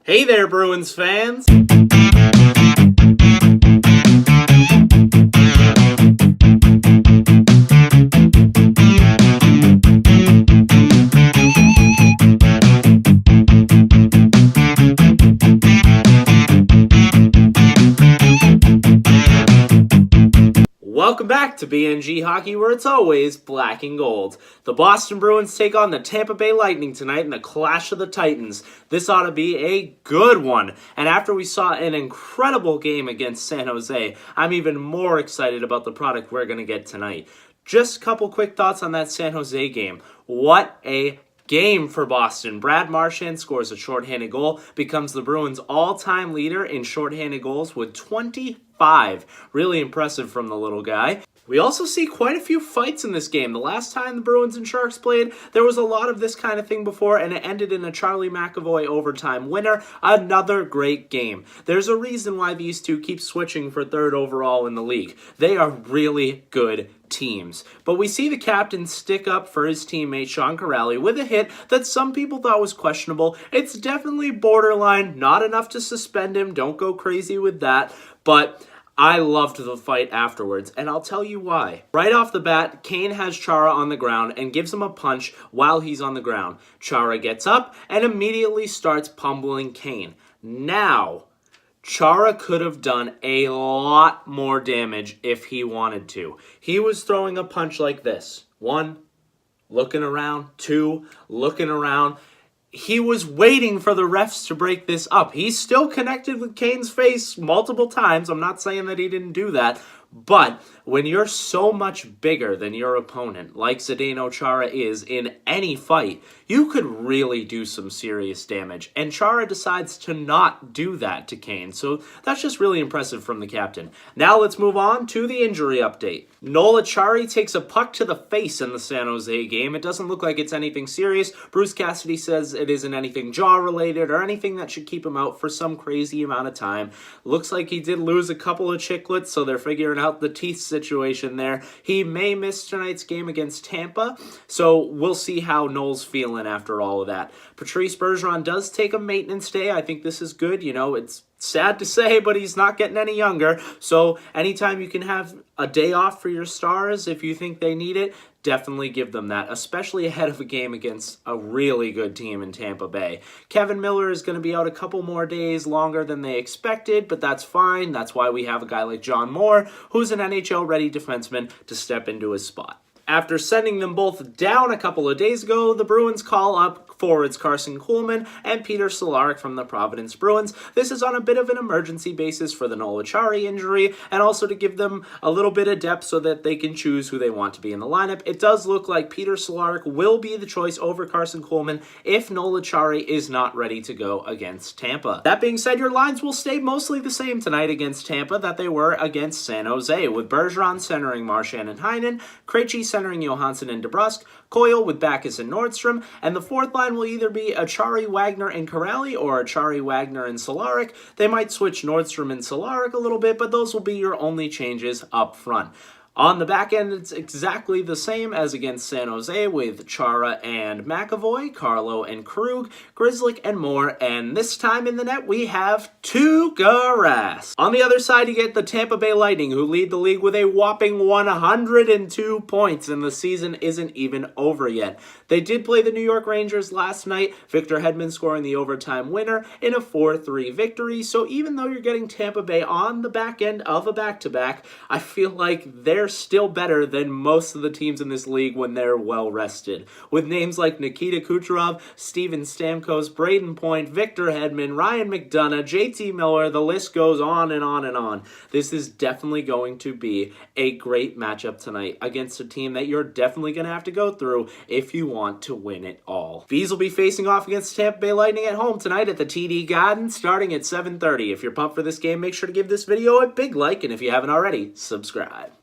Hey there, Bruins fans! Welcome back to BNG Hockey, where it's always black and gold. The Boston Bruins take on the Tampa Bay Lightning tonight in the Clash of the Titans. This ought to be a good one. And after we saw an incredible game against San Jose, I'm even more excited about the product we're going to get tonight. Just a couple quick thoughts on that San Jose game. What a game for Boston. Brad Marchand scores a shorthanded goal, becomes the Bruins' all-time leader in shorthanded goals with 25. Really impressive from the little guy. We also see quite a few fights in this game. The last time the Bruins and Sharks played, there was a lot of this kind of thing before, and it ended in a Charlie McAvoy overtime winner. Another great game. There's a reason why these two keep switching for third overall in the league. They are really good teams. But we see the captain stick up for his teammate Sean Kuraly with a hit that some people thought was questionable. It's definitely borderline, not enough to suspend him. Don't go crazy with that. But I loved the fight afterwards, and I'll tell you why. Right off the bat, Kane has Chara on the ground and gives him a punch while he's on the ground. Chara gets up and immediately starts pummeling Kane. Now, Chara could have done a lot more damage if he wanted to. He was throwing a punch like this. 1, looking around. 2, looking around. He was waiting for the refs to break this up. He's still connected with Kane's face multiple times. I'm not saying that he didn't do that. But when you're so much bigger than your opponent, like Zdeno Chara is in any fight, you could really do some serious damage. And Chara decides to not do that to Kane. So that's just really impressive from the captain. Now let's move on to the injury update. Noel Acciari takes a puck to the face in the San Jose game. It doesn't look like it's anything serious. Bruce Cassidy says it isn't anything jaw-related or anything that should keep him out for some crazy amount of time. Looks like he did lose a couple of chiclets, so they're figuring out the teeth situation there. He may miss tonight's game against Tampa, so we'll see how Noel's feeling after all of that. Patrice Bergeron does take a maintenance day. I think this is good. You know, it's sad to say, but he's not getting any younger. So anytime you can have a day off for your stars, if you think they need it, definitely give them that, especially ahead of a game against a really good team in Tampa Bay. Kevin Miller is going to be out a couple more days longer than they expected, but that's fine. That's why we have a guy like John Moore, who's an NHL-ready defenseman, to step into his spot. After sending them both down a couple of days ago, the Bruins call up forwards Carson Kuhlman and Peter Cehlarik from the Providence Bruins. This is on a bit of an emergency basis for the Noel Acciari injury, and also to give them a little bit of depth so that they can choose who they want to be in the lineup. It does look like Peter Cehlarik will be the choice over Carson Kuhlman if Noel Acciari is not ready to go against Tampa. That being said, your lines will stay mostly the same tonight against Tampa that they were against San Jose, with Bergeron centering Marchand and Heinen, Krejci centering Johansson and DeBrusk, Coyle with Backes and Nordstrom, and the fourth line will either be Acciari, Wagner, and Kuraly or Acciari, Wagner, and Cehlarik. They might switch Nordstrom and Cehlarik a little bit, but those will be your only changes up front. On the back end, it's exactly the same as against San Jose with Chara and McAvoy, Carlo and Krug, Grzelcyk and Moore, and this time in the net we have Tuukka Rask. On the other side, you get the Tampa Bay Lightning, who lead the league with a whopping 102 points, and the season isn't even over yet. They did play the New York Rangers last night, Victor Hedman scoring the overtime winner in a 4-3 victory, so even though you're getting Tampa Bay on the back end of a back-to-back, I feel like they're still better than most of the teams in this league when they're well rested. With names like Nikita Kucherov, Steven Stamkos, Braden Point, Victor Hedman, Ryan McDonough, JT Miller, the list goes on and on and on. This is definitely going to be a great matchup tonight against a team that you're definitely going to have to go through if you want to win it all. Bees will be facing off against Tampa Bay Lightning at home tonight at the TD Garden starting at 7:30. If you're pumped for this game, make sure to give this video a big like, and if you haven't already, subscribe.